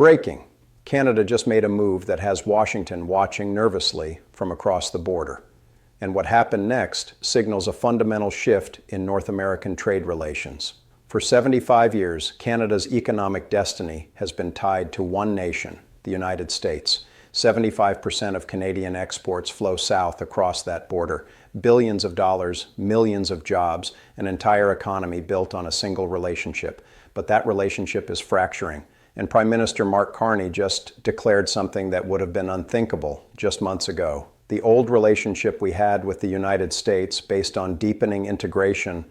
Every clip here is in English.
Breaking. Canada just made a move that has Washington watching nervously from across the border. And what happened next signals a fundamental shift in North American trade relations. For 75 years, Canada's economic destiny has been tied to one nation, the United States. 75% of Canadian exports flow south across that border. Billions of dollars, millions of jobs, an entire economy built on a single relationship. But that relationship is fracturing. And Prime Minister Mark Carney just declared something that would have been unthinkable just months ago. The old relationship we had with the United States, based on deepening integration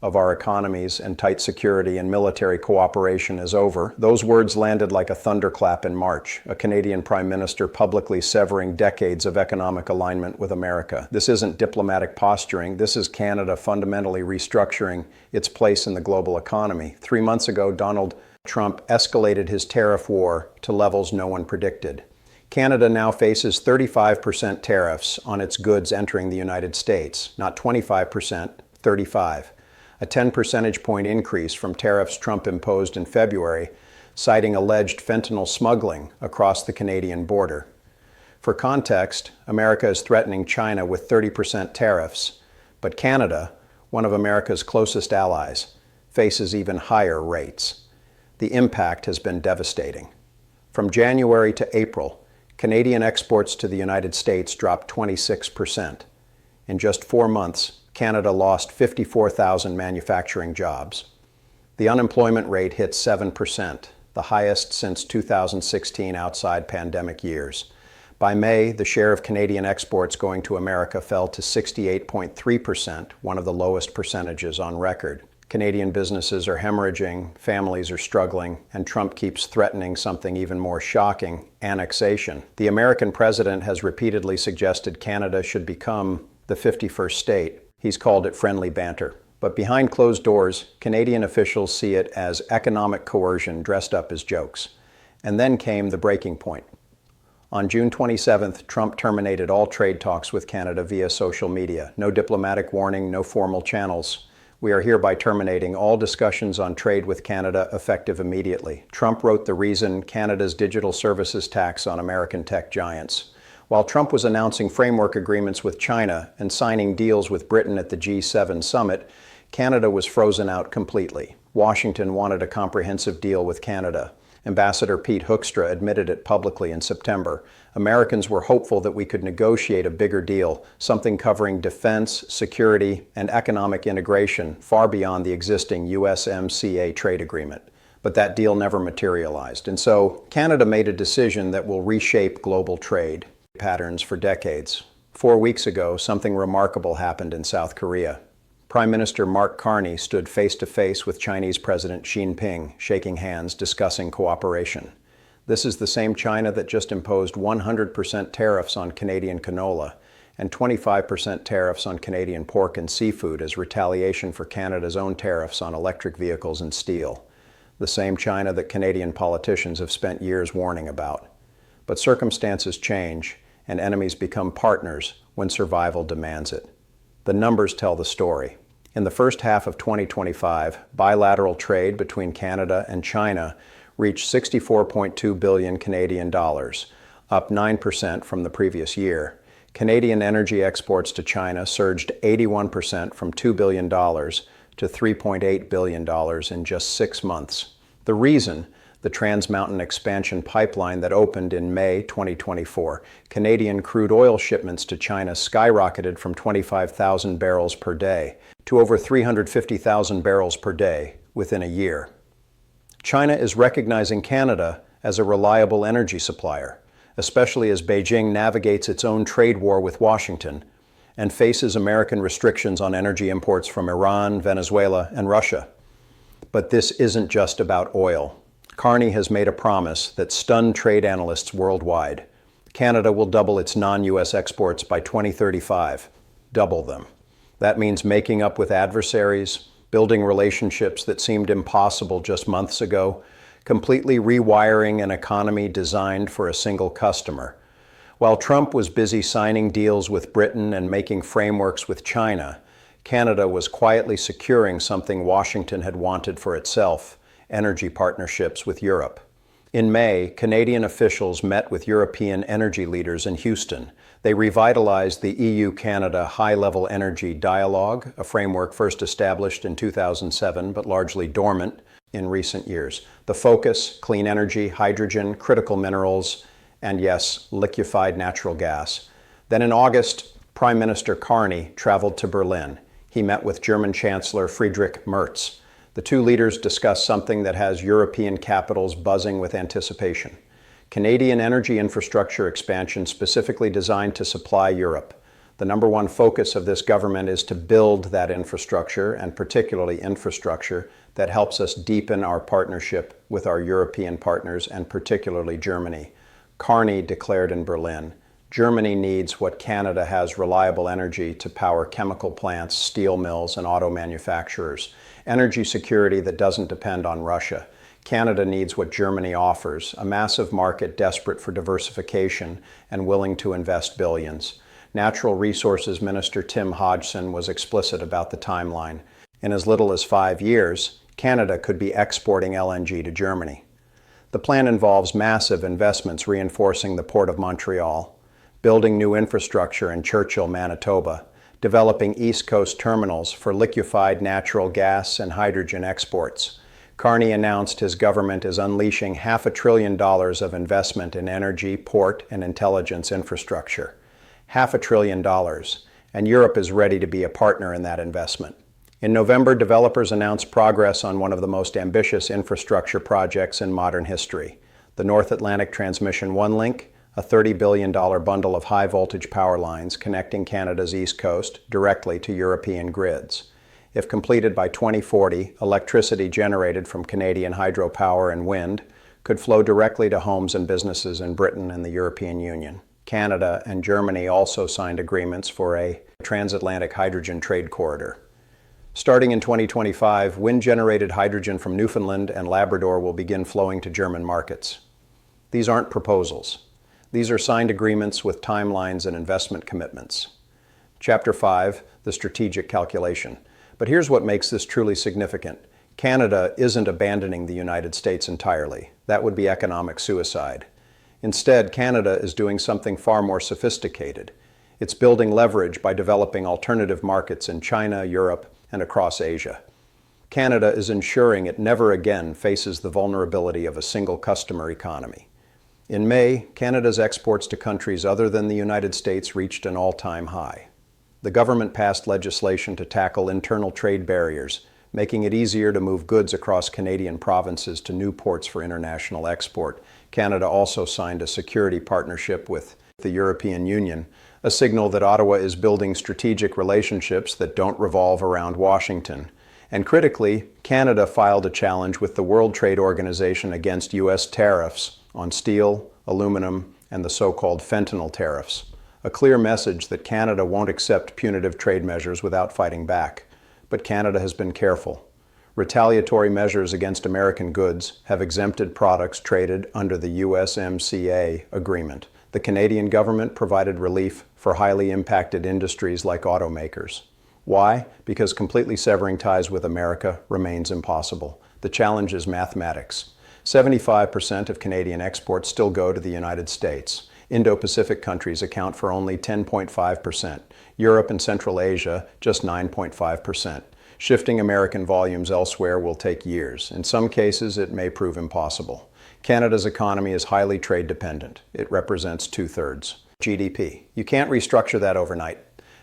of our economies and tight security and military cooperation, is over. Those words landed like a thunderclap in March, a Canadian Prime Minister publicly severing decades of economic alignment with America. This isn't diplomatic posturing. This is Canada fundamentally restructuring its place in the global economy. 3 months ago, Donald Trump escalated his tariff war to levels no one predicted. Canada now faces 35% tariffs on its goods entering the United States, not 25%, 35%. A 10 percentage point increase from tariffs Trump imposed in February, citing alleged fentanyl smuggling across the Canadian border. For context, America is threatening China with 30% tariffs, but Canada, one of America's closest allies, faces even higher rates. The impact has been devastating. From January to April, Canadian exports to the United States dropped 26%. In just 4 months, Canada lost 54,000 manufacturing jobs. The unemployment rate hit 7%, the highest since 2016 outside pandemic years. By May, the share of Canadian exports going to America fell to 68.3%, one of the lowest percentages on record. Canadian businesses are hemorrhaging, families are struggling, and Trump keeps threatening something even more shocking: annexation. The American president has repeatedly suggested Canada should become the 51st state. He's called it friendly banter. But behind closed doors, Canadian officials see it as economic coercion dressed up as jokes. And then came the breaking point. On June 27th, Trump terminated all trade talks with Canada via social media. No diplomatic warning, no formal channels. We are hereby terminating all discussions on trade with Canada effective immediately. Trump wrote the reason: Canada's digital services tax on American tech giants. While Trump was announcing framework agreements with China and signing deals with Britain at the G7 summit, Canada was frozen out completely. Washington wanted a comprehensive deal with Canada. Ambassador Pete Hoekstra admitted it publicly in September. Americans were hopeful that we could negotiate a bigger deal, something covering defense, security, and economic integration far beyond the existing USMCA trade agreement. But that deal never materialized. And so Canada made a decision that will reshape global trade patterns for decades. 4 weeks ago, something remarkable happened in South Korea. Prime Minister Mark Carney stood face-to-face with Chinese President Xi Jinping, shaking hands, discussing cooperation. This is the same China that just imposed 100% tariffs on Canadian canola and 25% tariffs on Canadian pork and seafood as retaliation for Canada's own tariffs on electric vehicles and steel. The same China that Canadian politicians have spent years warning about. But circumstances change, and enemies become partners when survival demands it. The numbers tell the story. In the first half of 2025, bilateral trade between Canada and China reached 64.2 billion Canadian dollars, up 9% from the previous year. Canadian energy exports to China surged 81% from $2 billion to $3.8 billion in just 6 months. The reason? The Trans Mountain Expansion Pipeline that opened in May 2024. Canadian crude oil shipments to China skyrocketed from 25,000 barrels per day to over 350,000 barrels per day within a year. China is recognizing Canada as a reliable energy supplier, especially as Beijing navigates its own trade war with Washington and faces American restrictions on energy imports from Iran, Venezuela, and Russia. But this isn't just about oil. Carney has made a promise that stunned trade analysts worldwide. Canada will double its non-US exports by 2035. Double them. That means making up with adversaries, building relationships that seemed impossible just months ago, completely rewiring an economy designed for a single customer. While Trump was busy signing deals with Britain and making frameworks with China, Canada was quietly securing something Washington had wanted for itself: energy partnerships with Europe. In May, Canadian officials met with European energy leaders in Houston. They revitalized the EU-Canada high-level energy dialogue, a framework first established in 2007 but largely dormant in recent years. The focus: clean energy, hydrogen, critical minerals, and yes, liquefied natural gas. Then in August, Prime Minister Carney traveled to Berlin. He met with German Chancellor Friedrich Merz. The two leaders discussed something that has European capitals buzzing with anticipation: Canadian energy infrastructure expansion specifically designed to supply Europe. The number one focus of this government is to build that infrastructure, and particularly infrastructure that helps us deepen our partnership with our European partners, and particularly Germany. Carney declared in Berlin, Germany needs what Canada has: reliable energy to power chemical plants, steel mills, and auto manufacturers. Energy security that doesn't depend on Russia. Canada needs what Germany offers: a massive market desperate for diversification and willing to invest billions. Natural Resources Minister Tim Hodgson was explicit about the timeline. In as little as 5 years, Canada could be exporting LNG to Germany. The plan involves massive investments reinforcing the Port of Montreal, building new infrastructure in Churchill, Manitoba, developing East Coast terminals for liquefied natural gas and hydrogen exports. Carney announced his government is unleashing $500 billion of investment in energy, port, and intelligence infrastructure. $500 billion, and Europe is ready to be a partner in that investment. In November, developers announced progress on one of the most ambitious infrastructure projects in modern history: the North Atlantic Transmission One Link, a $30 billion bundle of high-voltage power lines connecting Canada's East Coast directly to European grids. If completed by 2040, electricity generated from Canadian hydropower and wind could flow directly to homes and businesses in Britain and the European Union. Canada and Germany also signed agreements for a transatlantic hydrogen trade corridor. Starting in 2025, wind-generated hydrogen from Newfoundland and Labrador will begin flowing to German markets. These aren't proposals. These are signed agreements with timelines and investment commitments. Chapter 5, the strategic calculation. But here's what makes this truly significant. Canada isn't abandoning the United States entirely. That would be economic suicide. Instead, Canada is doing something far more sophisticated. It's building leverage by developing alternative markets in China, Europe, and across Asia. Canada is ensuring it never again faces the vulnerability of a single customer economy. In May, Canada's exports to countries other than the United States reached an all-time high. The government passed legislation to tackle internal trade barriers, making it easier to move goods across Canadian provinces to new ports for international export. Canada also signed a security partnership with the European Union, a signal that Ottawa is building strategic relationships that don't revolve around Washington. And critically, Canada filed a challenge with the World Trade Organization against U.S. tariffs on steel, aluminum, and the so-called fentanyl tariffs. A clear message that Canada won't accept punitive trade measures without fighting back. But Canada has been careful. Retaliatory measures against American goods have exempted products traded under the USMCA agreement. The Canadian government provided relief for highly impacted industries like automakers. Why? Because completely severing ties with America remains impossible. The challenge is mathematics. 75% of Canadian exports still go to the United States. Indo-Pacific countries account for only 10.5%. Europe and Central Asia, just 9.5%. Shifting American volumes elsewhere will take years. In some cases, it may prove impossible. Canada's economy is highly trade dependent. It represents 2/3 GDP. You can't restructure that overnight.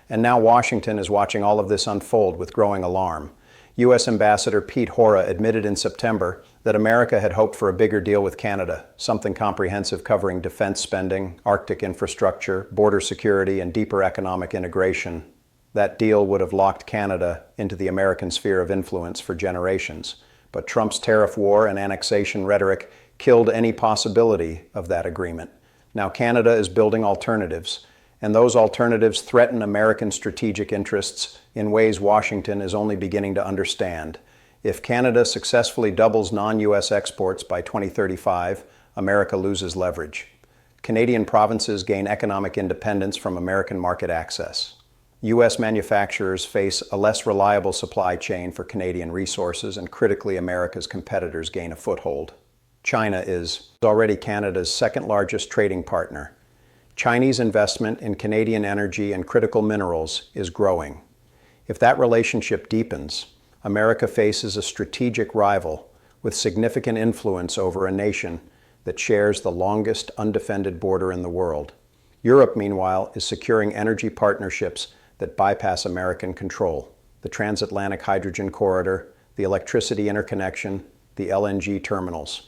And now Washington is watching all of this unfold with growing alarm. U.S. Ambassador Pete Hora admitted in September that America had hoped for a bigger deal with Canada, something comprehensive covering defense spending, Arctic infrastructure, border security, and deeper economic integration. That deal would have locked Canada into the American sphere of influence for generations. But Trump's tariff war and annexation rhetoric killed any possibility of that agreement. Now Canada is building alternatives, and those alternatives threaten American strategic interests in ways Washington is only beginning to understand. If Canada successfully doubles non-U.S. exports by 2035, America loses leverage. Canadian provinces gain economic independence from American market access. U.S. manufacturers face a less reliable supply chain for Canadian resources, and critically, America's competitors gain a foothold. China is already Canada's second-largest trading partner. Chinese investment in Canadian energy and critical minerals is growing. If that relationship deepens, America faces a strategic rival with significant influence over a nation that shares the longest undefended border in the world. Europe, meanwhile, is securing energy partnerships that bypass American control. The transatlantic hydrogen corridor, the electricity interconnection, the LNG terminals.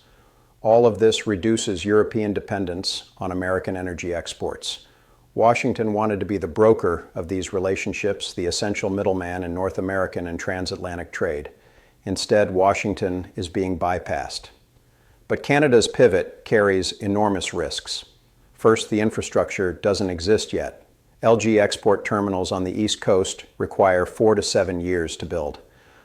All of this reduces European dependence on American energy exports. Washington wanted to be the broker of these relationships, the essential middleman in North American and transatlantic trade. Instead, Washington is being bypassed. But Canada's pivot carries enormous risks. First, the infrastructure doesn't exist yet. LNG export terminals on the East Coast require 4 to 7 years to build.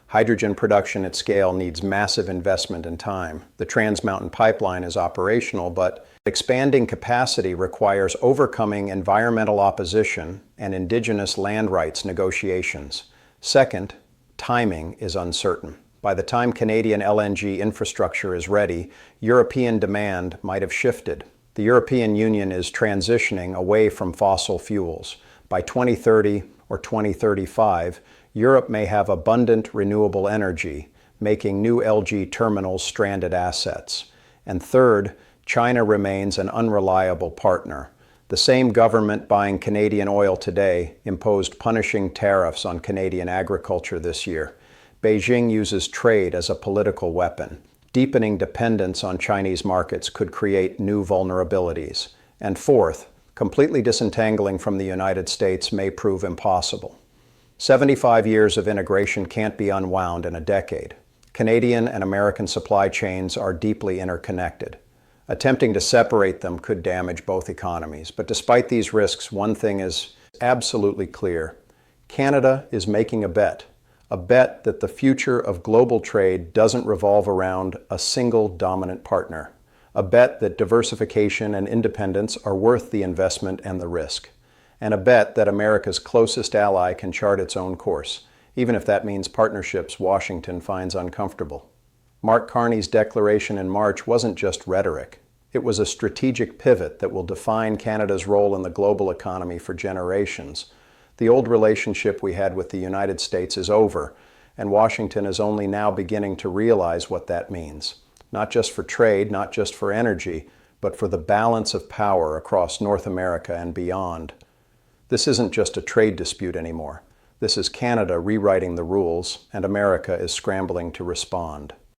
Hydrogen production at scale needs massive investment and time. The Trans Mountain Pipeline is operational, but expanding capacity requires overcoming environmental opposition and indigenous land rights negotiations. Second, timing is uncertain. By the time Canadian LNG infrastructure is ready, European demand might have shifted. The European Union is transitioning away from fossil fuels. By 2030 or 2035, Europe may have abundant renewable energy, making new LNG terminals stranded assets. And third, China remains an unreliable partner. The same government buying Canadian oil today imposed punishing tariffs on Canadian agriculture this year. Beijing uses trade as a political weapon. Deepening dependence on Chinese markets could create new vulnerabilities. And fourth, completely disentangling from the United States may prove impossible. 75 years of integration can't be unwound in a decade. Canadian and American supply chains are deeply interconnected. Attempting to separate them could damage both economies. But despite these risks, one thing is absolutely clear. Canada is making a bet that the future of global trade doesn't revolve around a single dominant partner. A bet that diversification and independence are worth the investment and the risk. And a bet that America's closest ally can chart its own course, even if that means partnerships Washington finds uncomfortable. Mark Carney's declaration in March wasn't just rhetoric. It was a strategic pivot that will define Canada's role in the global economy for generations. The old relationship we had with the United States is over, and Washington is only now beginning to realize what that means. Not just for trade, not just for energy, but for the balance of power across North America and beyond. This isn't just a trade dispute anymore. This is Canada rewriting the rules, and America is scrambling to respond.